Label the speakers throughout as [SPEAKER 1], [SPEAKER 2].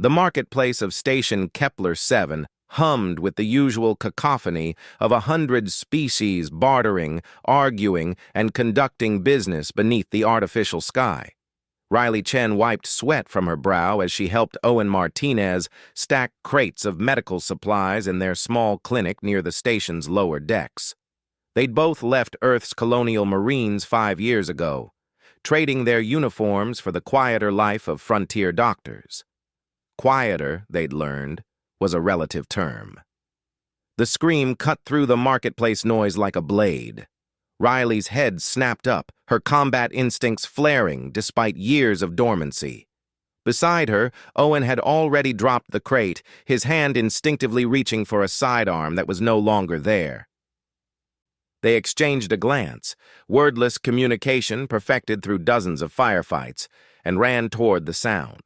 [SPEAKER 1] The marketplace of station Kepler 7 hummed with the usual cacophony of 100 species bartering, arguing, and conducting business beneath the artificial sky. Riley Chen wiped sweat from her brow as she helped Owen Martinez stack crates of medical supplies in their small clinic near the station's lower decks. They'd both left Earth's colonial marines 5 years ago, trading their uniforms for the quieter life of frontier doctors. Quieter, they'd learned, was a relative term. The scream cut through the marketplace noise like a blade. Riley's head snapped up, her combat instincts flaring despite years of dormancy. Beside her, Owen had already dropped the crate, his hand instinctively reaching for a sidearm that was no longer there. They exchanged a glance, wordless communication perfected through dozens of firefights, and ran toward the sound.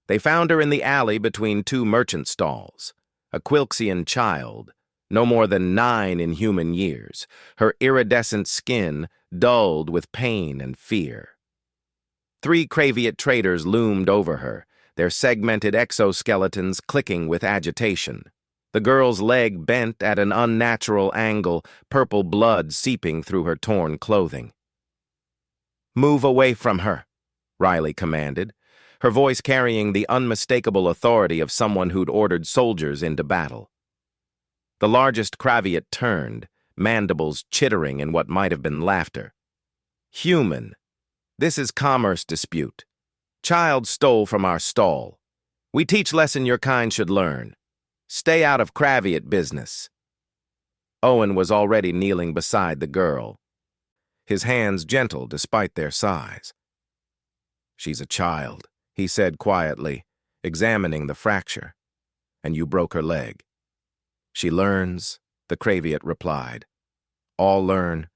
[SPEAKER 1] They found her in the alley between 2 merchant stalls, a Quilxian child, no more than 9 in human years, her iridescent skin dulled with pain and fear. 3 Craviot traders loomed over her, their segmented exoskeletons clicking with agitation. The girl's leg bent at an unnatural angle, purple blood seeping through her torn clothing. "Move away from her," Riley commanded, her voice carrying the unmistakable authority of someone who'd ordered soldiers into battle. The largest Craviot turned, mandibles chittering in what might have been laughter. "Human. This is commerce dispute. Child stole from our stall. We teach lesson your kind should learn. Stay out of Craviot business." Owen was already kneeling beside the girl, his hands gentle despite their size. "She's a child," he said quietly, examining the fracture. "And you broke her leg." "She learns," the Craviot replied. "All learn."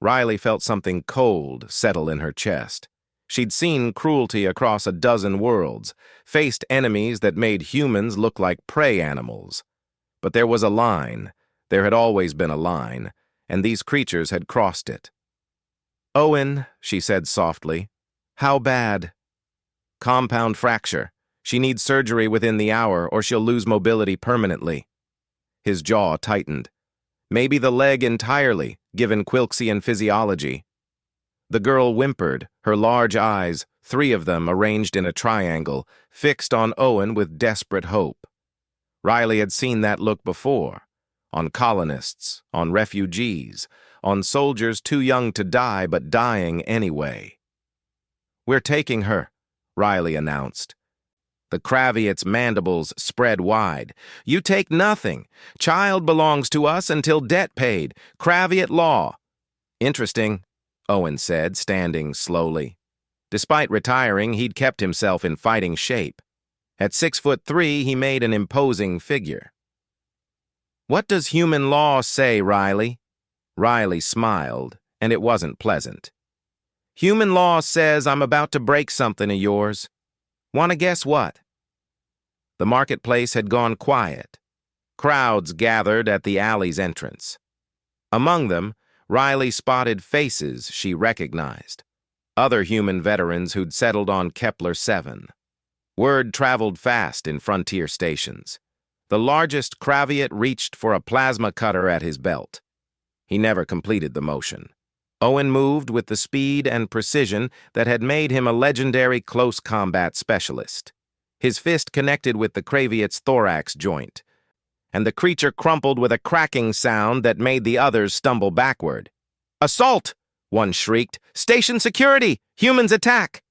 [SPEAKER 1] Riley felt something cold settle in her chest. She'd seen cruelty across a dozen worlds, faced enemies that made humans look like prey animals. But there was a line, there had always been a line, and these creatures had crossed it. "Owen," she said softly, "how bad?" "Compound fracture. She needs surgery within the hour or she'll lose mobility permanently." His jaw tightened. "Maybe the leg entirely, given Quilxian physiology." The girl whimpered, her large eyes, 3 of them arranged in a triangle, fixed on Owen with desperate hope. Riley had seen that look before, on colonists, on refugees, on soldiers too young to die but dying anyway. "We're taking her," Riley announced. The Craviot's mandibles spread wide. "You take nothing. Child belongs to us until debt paid. Craviot law." "Interesting," Owen said, standing slowly. Despite retiring, he'd kept himself in fighting shape. At 6'3", he made an imposing figure. "What does human law say, Riley?" Riley smiled, and it wasn't pleasant. "Human law says I'm about to break something of yours. Want to guess what?" The marketplace had gone quiet. Crowds gathered at the alley's entrance. Among them, Riley spotted faces she recognized. Other human veterans who'd settled on Kepler 7. Word traveled fast in frontier stations. The largest Craviot reached for a plasma cutter at his belt. He never completed the motion. Owen moved with the speed and precision that had made him a legendary close combat specialist. His fist connected with the Craviot's thorax joint, and the creature crumpled with a cracking sound that made the others stumble backward. "Assault!" one shrieked. "Station security! Humans attack!"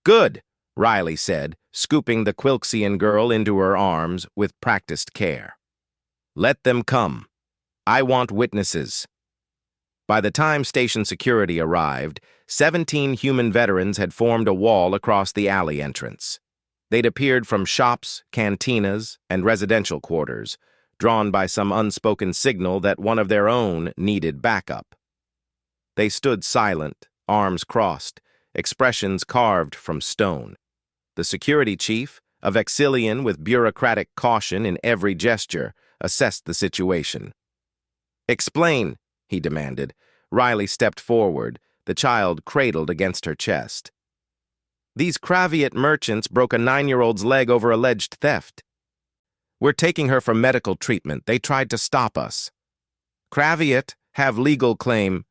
[SPEAKER 1] "Good," Riley said, scooping the Quilxian girl into her arms with practiced care. "Let them come. I want witnesses." By the time station security arrived, 17 human veterans had formed a wall across the alley entrance. They'd appeared from shops, cantinas, and residential quarters, drawn by some unspoken signal that one of their own needed backup. They stood silent, arms crossed, expressions carved from stone. The security chief, a Vexillian with bureaucratic caution in every gesture, assessed the situation. "Explain," he demanded. Riley stepped forward, the child cradled against her chest. These Kraviat merchants broke a 9-year-old's leg over alleged theft. We're taking her for medical treatment. They tried to stop us. Kraviat have legal claim.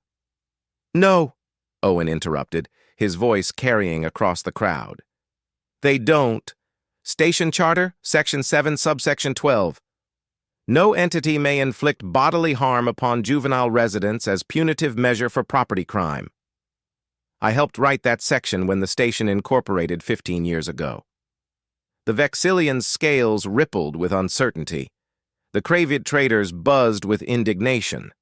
[SPEAKER 1] No, Owen interrupted, his voice carrying across the crowd. They don't. Station Charter, Section 7, Subsection 12. No entity may inflict bodily harm upon juvenile residents as punitive measure for property crime. I helped write that section when the station incorporated 15 years ago. The Vexillian's scales rippled with uncertainty. The Kraviat traders buzzed with indignation.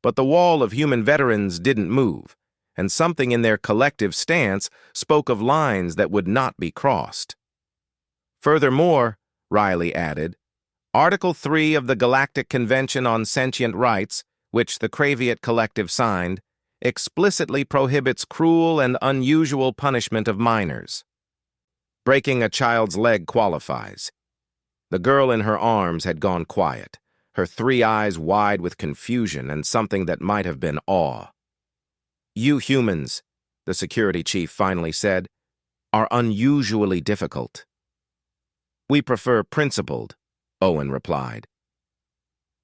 [SPEAKER 1] But the wall of human veterans didn't move, and something in their collective stance spoke of lines that would not be crossed. Furthermore, Riley added, Article 3 of the Galactic Convention on Sentient Rights, which the Kraviat Collective signed, explicitly prohibits cruel and unusual punishment of minors. Breaking a child's leg qualifies. The girl in her arms had gone quiet, her 3 eyes wide with confusion and something that might have been awe. You humans, the security chief finally said, are unusually difficult. We prefer principled, Owen replied.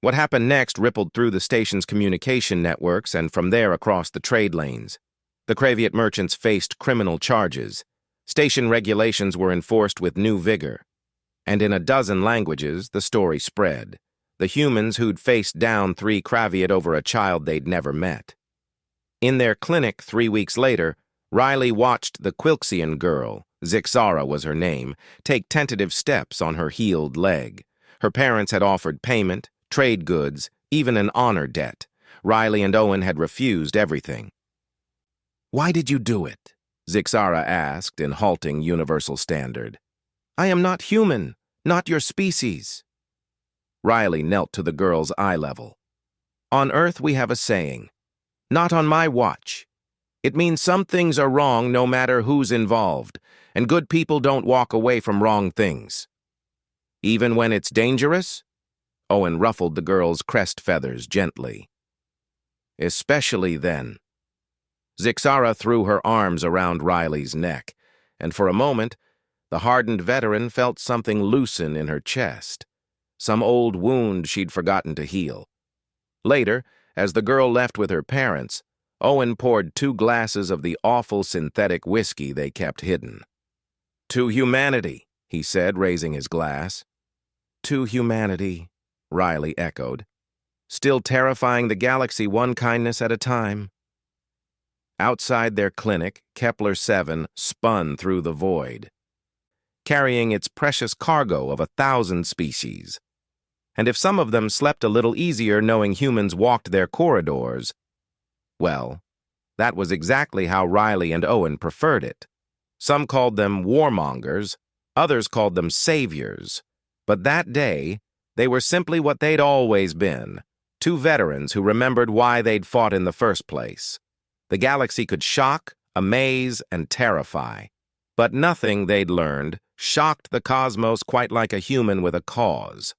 [SPEAKER 1] What happened next rippled through the station's communication networks and from there across the trade lanes. The Kraviat merchants faced criminal charges. Station regulations were enforced with new vigor. And in a dozen languages, the story spread. The humans who'd faced down 3 Kraviat over a child they'd never met. In their clinic 3 weeks later, Riley watched the Quilxian girl, Zixara was her name, take tentative steps on her healed leg. Her parents had offered payment, trade goods, even an honor debt. Riley and Owen had refused everything. Why did you do it? Zixara asked in halting universal standard. I am not human, not your species. Riley knelt to the girl's eye level. On Earth we have a saying, not on my watch. It means some things are wrong no matter who's involved, and good people don't walk away from wrong things. Even when it's dangerous? Owen ruffled the girl's crest feathers gently. Especially then. Zixara threw her arms around Riley's neck, and for a moment, the hardened veteran felt something loosen in her chest, some old wound she'd forgotten to heal. Later, as the girl left with her parents, Owen poured 2 glasses of the awful synthetic whiskey they kept hidden. To humanity, he said, raising his glass. To humanity, Riley echoed, still terrifying the galaxy one kindness at a time. Outside their clinic, Kepler 7 spun through the void, carrying its precious cargo of 1,000 species. And if some of them slept a little easier knowing humans walked their corridors, well, that was exactly how Riley and Owen preferred it. Some called them warmongers, others called them saviors. But that day, they were simply what they'd always been, 2 veterans who remembered why they'd fought in the first place. The galaxy could shock, amaze, and terrify. But nothing they'd learned shocked the cosmos quite like a human with a cause.